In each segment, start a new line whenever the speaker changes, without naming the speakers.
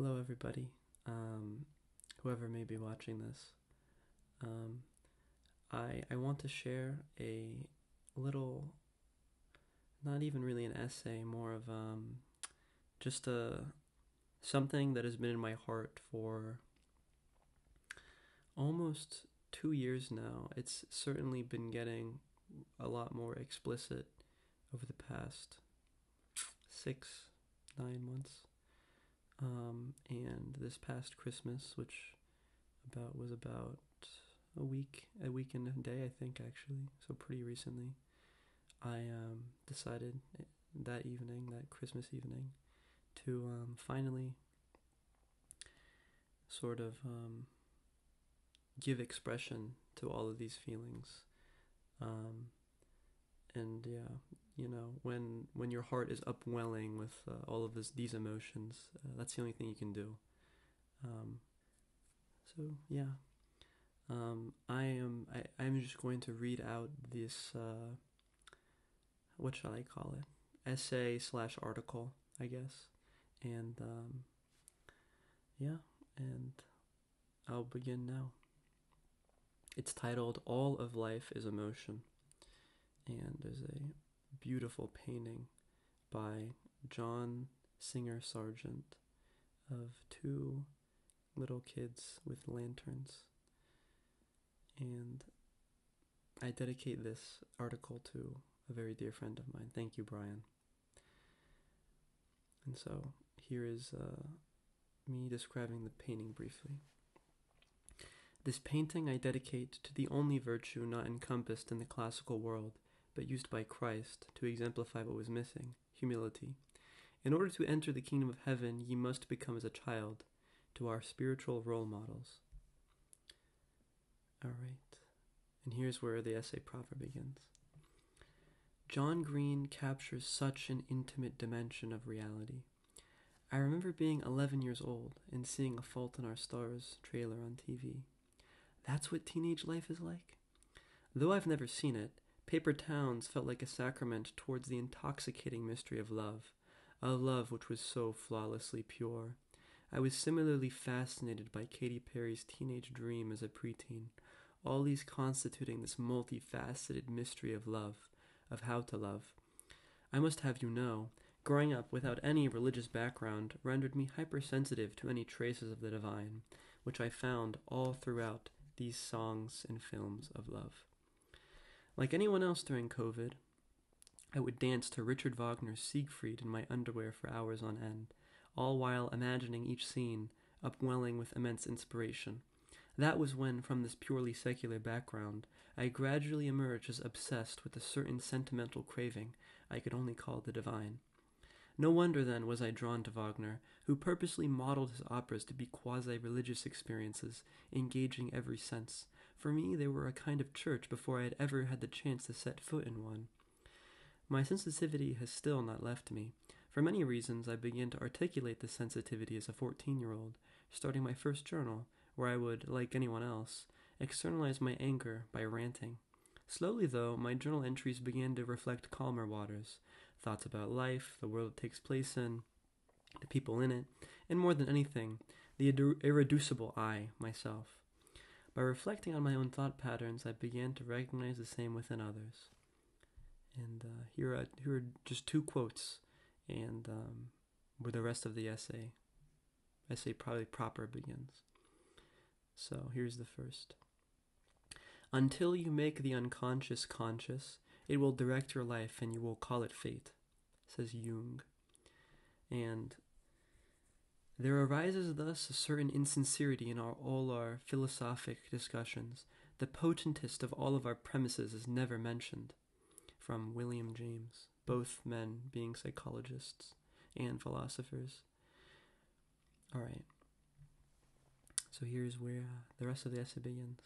Hello, everybody. Whoever may be watching this, um, I want to share a little, not even really an essay, more of just a something that has been in my heart for almost 2 years now. It's certainly been getting a lot more explicit over the past 6, 9 months. And this past Christmas, which was about a week and a day, I think, actually, so pretty recently, I decided that Christmas evening, to finally sort of give expression to all of these feelings. Um, and yeah, when your heart is upwelling with all of these emotions, that's the only thing you can do. Um, so yeah, I'm just going to read out this what shall I call it, essay slash article, I guess, and yeah, and I'll begin now. It's titled "All of Life is Emotion," and there's a beautiful painting by John Singer Sargent of two little kids with lanterns. And I dedicate this article to a very dear friend of mine. Thank you, Brian. And so here is me describing the painting briefly. This painting I dedicate to the only virtue not encompassed in the classical world, but used by Christ to exemplify what was missing: humility. In order to enter the kingdom of heaven, ye must become as a child, to our spiritual role models. All right, and here's where the essay proper begins. John Green captures such an intimate dimension of reality. I remember being 11 years old and seeing A Fault in Our Stars trailer on TV. That's what teenage life is like? Though I've never seen it, Paper Towns felt like a sacrament towards the intoxicating mystery of love, a love which was so flawlessly pure. I was similarly fascinated by Katy Perry's teenage dream as a preteen, all these constituting this multifaceted mystery of love, of how to love. I must have you know, growing up without any religious background rendered me hypersensitive to any traces of the divine, which I found all throughout these songs and films of love. Like anyone else during COVID, I would dance to Richard Wagner's Siegfried in my underwear for hours on end, all while imagining each scene, upwelling with immense inspiration. That was when, from this purely secular background, I gradually emerged as obsessed with a certain sentimental craving I could only call the divine. No wonder, then, was I drawn to Wagner, who purposely modeled his operas to be quasi-religious experiences, engaging every sense. For me, they were a kind of church before I had ever had the chance to set foot in one. My sensitivity has still not left me. For many reasons, I began to articulate this sensitivity as a 14-year-old, starting my first journal, where I would, like anyone else, externalize my anger by ranting. Slowly, though, my journal entries began to reflect calmer waters, thoughts about life, the world it takes place in, the people in it, and more than anything, the irreducible I, myself. By reflecting on my own thought patterns, I began to recognize the same within others. And here are just two quotes, and where the rest of the essay probably proper begins. So here's the first. Until you make the unconscious conscious, it will direct your life and you will call it fate, says Jung. And there arises thus a certain insincerity in all our philosophic discussions. The potentest of all of our premises is never mentioned. From William James, both men being psychologists and philosophers. All right. So here's where the rest of the essay begins.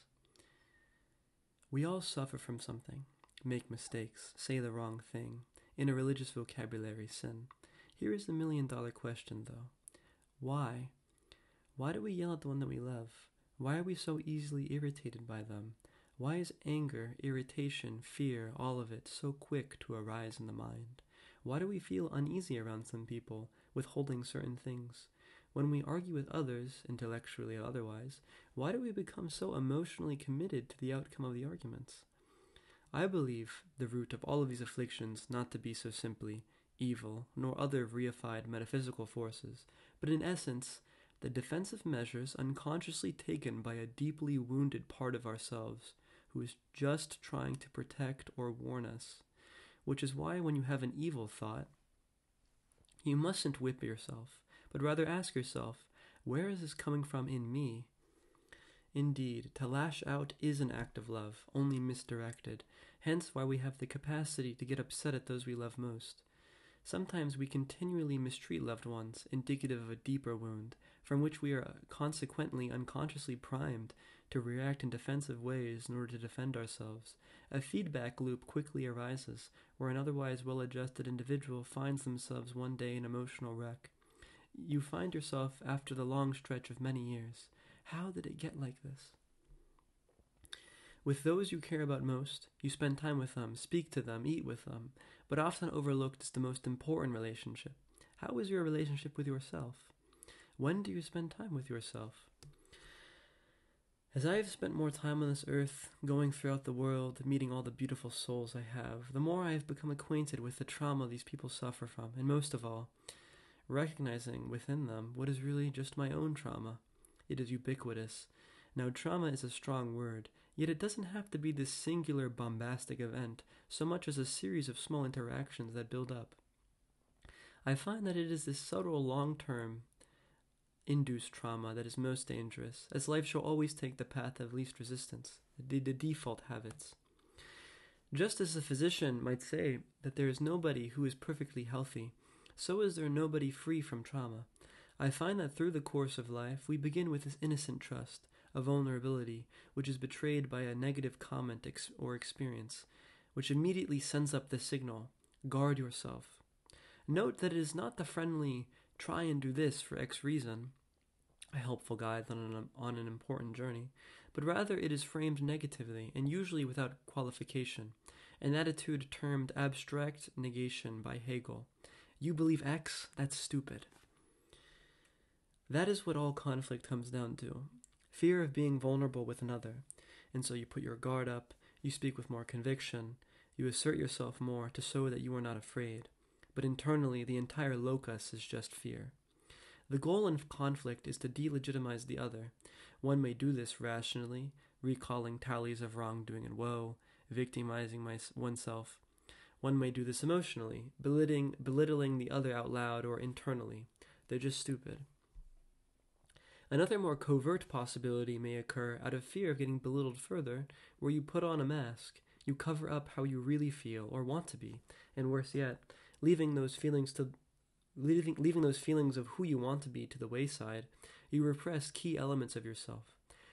We all suffer from something, make mistakes, say the wrong thing, in a religious vocabulary, sin. Here is the million-dollar question, though. Why? Why do we yell at the one that we love? Why are we so easily irritated by them? Why is anger, irritation, fear, all of it, so quick to arise in the mind? Why do we feel uneasy around some people, withholding certain things? When we argue with others, intellectually or otherwise, why do we become so emotionally committed to the outcome of the arguments? I believe the root of all of these afflictions not to be so simply evil, nor other reified metaphysical forces, but in essence, the defensive measures unconsciously taken by a deeply wounded part of ourselves, who is just trying to protect or warn us. Which is why when you have an evil thought, you mustn't whip yourself, but rather ask yourself, where is this coming from in me? Indeed, to lash out is an act of love, only misdirected, hence why we have the capacity to get upset at those we love most. Sometimes we continually mistreat loved ones, indicative of a deeper wound, from which we are consequently unconsciously primed to react in defensive ways in order to defend ourselves. A feedback loop quickly arises, where an otherwise well-adjusted individual finds themselves one day an emotional wreck. You find yourself after the long stretch of many years. How did it get like this? With those you care about most, you spend time with them, speak to them, eat with them, but often overlooked is the most important relationship. How is your relationship with yourself? When do you spend time with yourself? As I have spent more time on this earth, going throughout the world, meeting all the beautiful souls I have, the more I have become acquainted with the trauma these people suffer from, and most of all, recognizing within them what is really just my own trauma. It is ubiquitous. Now, trauma is a strong word, yet it doesn't have to be this singular bombastic event, so much as a series of small interactions that build up. I find that it is this subtle, long-term, induced trauma that is most dangerous, as life shall always take the path of least resistance, the default habits. Just as a physician might say that there is nobody who is perfectly healthy, so is there nobody free from trauma. I find that through the course of life, we begin with this innocent trust, a vulnerability, which is betrayed by a negative comment or experience, which immediately sends up the signal, guard yourself. Note that it is not the friendly, try and do this for X reason, a helpful guide on an important journey, but rather it is framed negatively and usually without qualification, an attitude termed abstract negation by Hegel. You believe X? That's stupid. That is what all conflict comes down to. Fear of being vulnerable with another. And so you put your guard up, you speak with more conviction, you assert yourself more to show that you are not afraid. But internally, the entire locus is just fear. The goal in conflict is to delegitimize the other. One may do this rationally, recalling tallies of wrongdoing and woe, victimizing oneself. One may do this emotionally, belittling the other out loud or internally. They're just stupid. Another more covert possibility may occur out of fear of getting belittled further, where you put on a mask, you cover up how you really feel or want to be, and worse yet, leaving those feelings of who you want to be to the wayside, you repress key elements of yourself.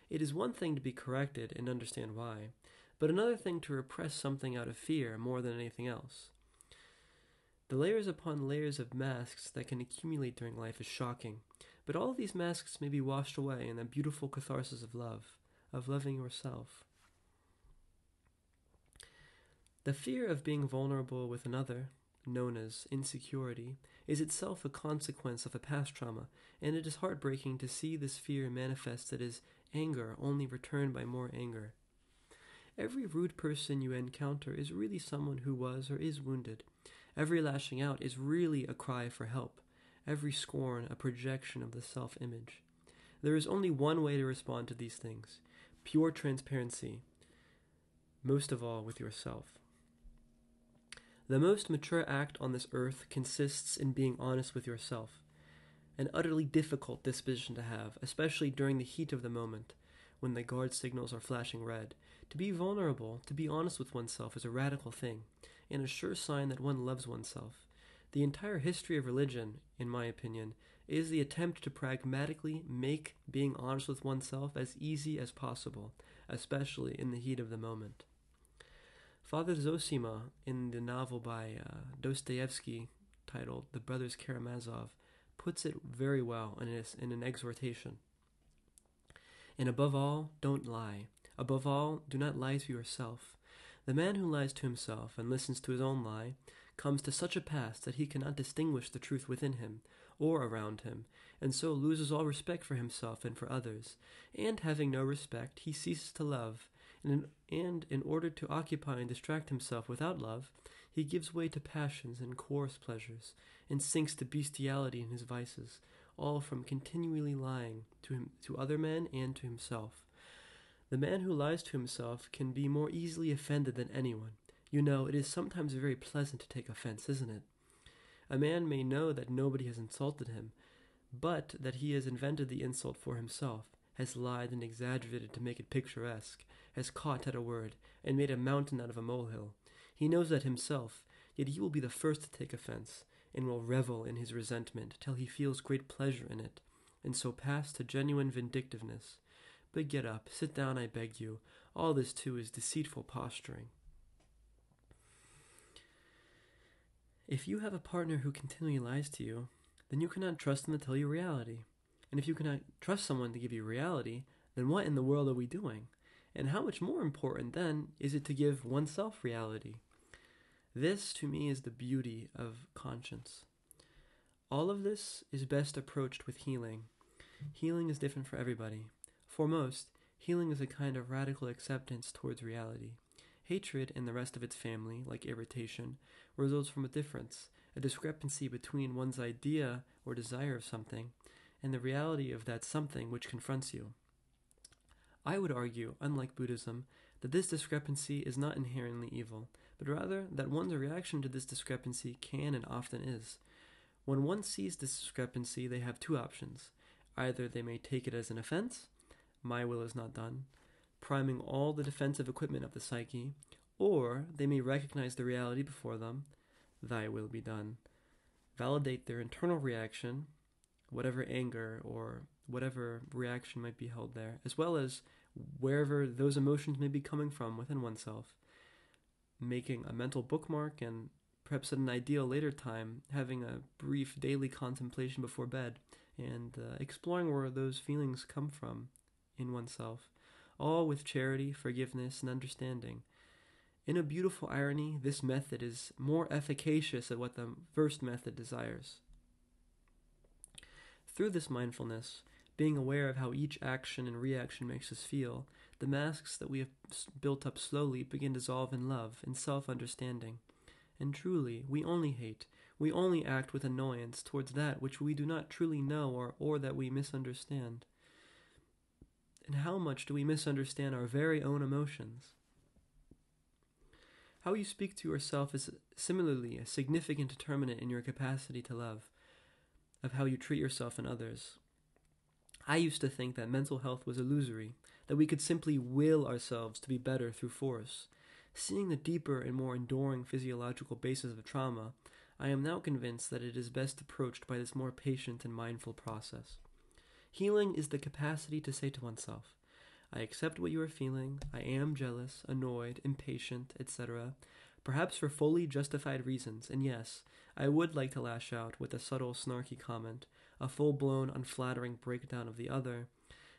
It is one thing to be corrected and understand why, but another thing to repress something out of fear more than anything else. The layers upon layers of masks that can accumulate during life is shocking, but all of these masks may be washed away in the beautiful catharsis of love, of loving yourself. The fear of being vulnerable with another, known as insecurity, is itself a consequence of a past trauma, and it is heartbreaking to see this fear manifested as anger only returned by more anger. Every rude person you encounter is really someone who was or is wounded. Every lashing out is really a cry for help. Every scorn a projection of the self-image. There is only one way to respond to these things: pure transparency, most of all with yourself. The most mature act on this earth consists in being honest with yourself, an utterly difficult disposition to have, especially during the heat of the moment, when the guard signals are flashing red. To be vulnerable, to be honest with oneself is a radical thing, and a sure sign that one loves oneself. The entire history of religion, in my opinion, is the attempt to pragmatically make being honest with oneself as easy as possible, especially in the heat of the moment. Father Zosima, in the novel by Dostoevsky titled The Brothers Karamazov, puts it very well in an exhortation. And above all, don't lie. Above all, do not lie to yourself. The man who lies to himself and listens to his own lie comes to such a pass that he cannot distinguish the truth within him or around him, and so loses all respect for himself and for others, and having no respect, he ceases to love, and in order to occupy and distract himself without love, he gives way to passions and coarse pleasures, and sinks to bestiality in his vices, all from continually lying to other men and to himself. The man who lies to himself can be more easily offended than anyone. You know, it is sometimes very pleasant to take offense, isn't it? A man may know that nobody has insulted him, but that he has invented the insult for himself, has lied and exaggerated to make it picturesque, has caught at a word, and made a mountain out of a molehill. He knows that himself, yet he will be the first to take offense, and will revel in his resentment till he feels great pleasure in it, and so pass to genuine vindictiveness. But get up, sit down, I beg you. All this, too, is deceitful posturing. If you have a partner who continually lies to you, then you cannot trust them to tell you reality. And if you cannot trust someone to give you reality, then what in the world are we doing? And how much more important, then, is it to give oneself reality? This, to me, is the beauty of conscience. All of this is best approached with healing. Healing is different for everybody. For most, healing is a kind of radical acceptance towards reality. Hatred and the rest of its family, like irritation, results from a difference, a discrepancy between one's idea or desire of something and the reality of that something which confronts you. I would argue, unlike Buddhism, that this discrepancy is not inherently evil, but rather that one's reaction to this discrepancy can and often is. When one sees this discrepancy, they have two options. Either they may take it as an offense, my will is not done, priming all the defensive equipment of the psyche, or they may recognize the reality before them, thy will be done, validate their internal reaction, whatever anger or whatever reaction might be held there, as well as wherever those emotions may be coming from within oneself, making a mental bookmark and perhaps at an ideal later time having a brief daily contemplation before bed and exploring where those feelings come from in oneself, all with charity, forgiveness, and understanding. In a beautiful irony, this method is more efficacious at what the first method desires. Through this mindfulness, being aware of how each action and reaction makes us feel, the masks that we have built up slowly begin to dissolve in love and self-understanding. And truly, we only hate, we only act with annoyance towards that which we do not truly know or that we misunderstand. And how much do we misunderstand our very own emotions? How you speak to yourself is similarly a significant determinant in your capacity to love, of how you treat yourself and others. I used to think that mental health was illusory, that we could simply will ourselves to be better through force. Seeing the deeper and more enduring physiological basis of trauma, I am now convinced that it is best approached by this more patient and mindful process. Healing is the capacity to say to oneself, I accept what you are feeling, I am jealous, annoyed, impatient, etc., perhaps for fully justified reasons, and yes, I would like to lash out with a subtle, snarky comment, a full-blown, unflattering breakdown of the other,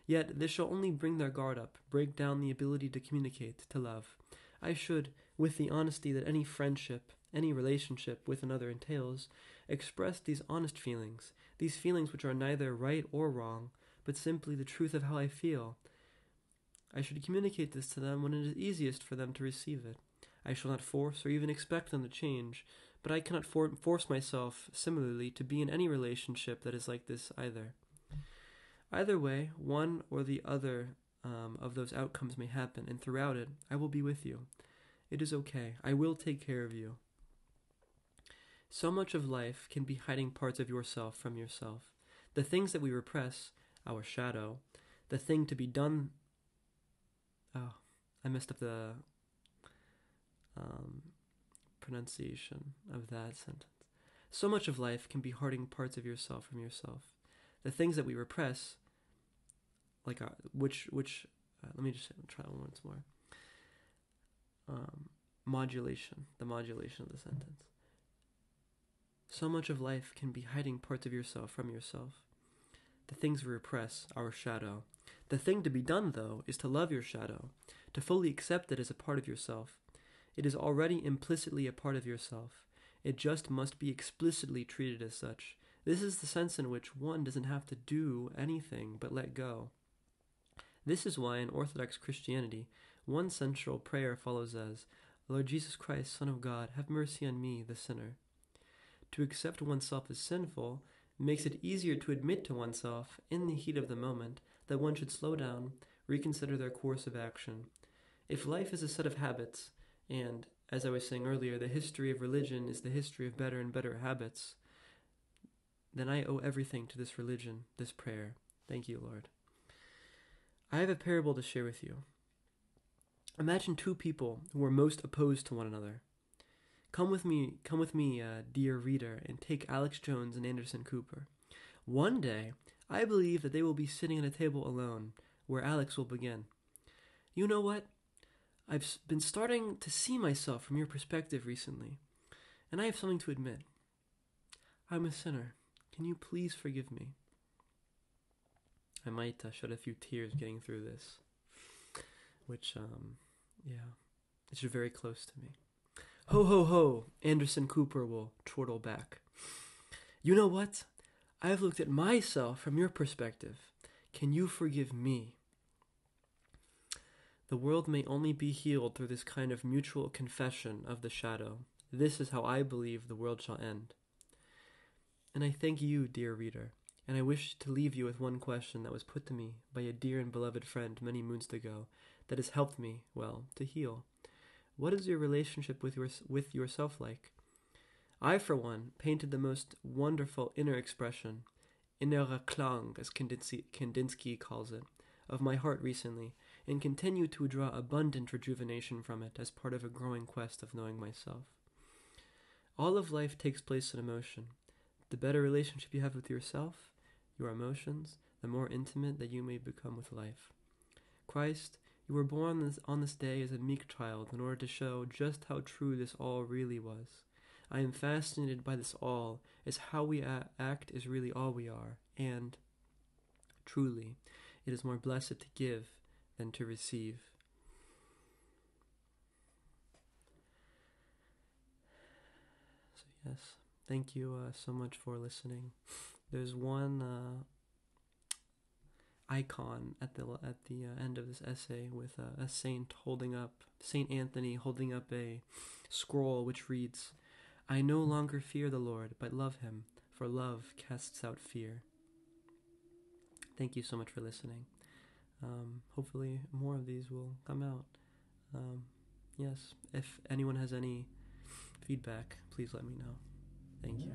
yet this shall only bring their guard up, break down the ability to communicate, to love. I should, with the honesty that any friendship, any relationship with another entails, express these honest feelings, these feelings which are neither right or wrong, but simply the truth of how I feel. I should communicate this to them when it is easiest for them to receive it. I shall not force or even expect them to change, but I cannot force myself, similarly, to be in any relationship that is like this either. Either way, one or the other of those outcomes may happen, and throughout it, I will be with you. It is okay. I will take care of you. So much of life can be hiding parts of yourself from yourself. The things that we repress, our shadow, the thing to be done. Oh, I messed up the pronunciation of that sentence. So much of life can be hiding parts of yourself from yourself. The things that we repress, like let me just try one once more. Modulation, the modulation of the sentence. So much of life can be hiding parts of yourself from yourself. The things we repress, our shadow. The thing to be done, though, is to love your shadow, to fully accept it as a part of yourself. It is already implicitly a part of yourself. It just must be explicitly treated as such. This is the sense in which one doesn't have to do anything but let go. This is why in Orthodox Christianity, one central prayer follows as, Lord Jesus Christ, Son of God, have mercy on me, the sinner. To accept oneself as sinful makes it easier to admit to oneself, in the heat of the moment, that one should slow down, reconsider their course of action. If life is a set of habits, and, as I was saying earlier, the history of religion is the history of better and better habits, then I owe everything to this religion, this prayer. Thank you, Lord. I have a parable to share with you. Imagine two people who are most opposed to one another. Come with me, dear reader, and take Alex Jones and Anderson Cooper. One day, I believe that they will be sitting at a table alone, where Alex will begin. You know what? I've been starting to see myself from your perspective recently, and I have something to admit. I'm a sinner. Can you please forgive me? I might shed a few tears getting through this, which, it's very close to me. Ho, ho, ho, Anderson Cooper will chortle back. You know what? I've looked at myself from your perspective. Can you forgive me? The world may only be healed through this kind of mutual confession of the shadow. This is how I believe the world shall end. And I thank you, dear reader, and I wish to leave you with one question that was put to me by a dear and beloved friend many moons ago that has helped me, to heal. What is your relationship with yourself like? I, for one, painted the most wonderful inner expression, innerer Klang, as Kandinsky calls it, of my heart recently, and continue to draw abundant rejuvenation from it as part of a growing quest of knowing myself. All of life takes place in emotion. The better relationship you have with yourself, your emotions, the more intimate that you may become with life. Christ, you were born on this day as a meek child in order to show just how true this all really was. I am fascinated by this all, as how we act is really all we are, and, truly, it is more blessed to give than to receive. So yes, thank you so much for listening. There's one icon at the end of this essay with a Saint Anthony holding up a scroll which reads, I no longer fear the Lord, but love him, for love casts out fear. Thank you so much for listening. Hopefully more of these will come out. Yes, if anyone has any feedback, please let me know. Thank you.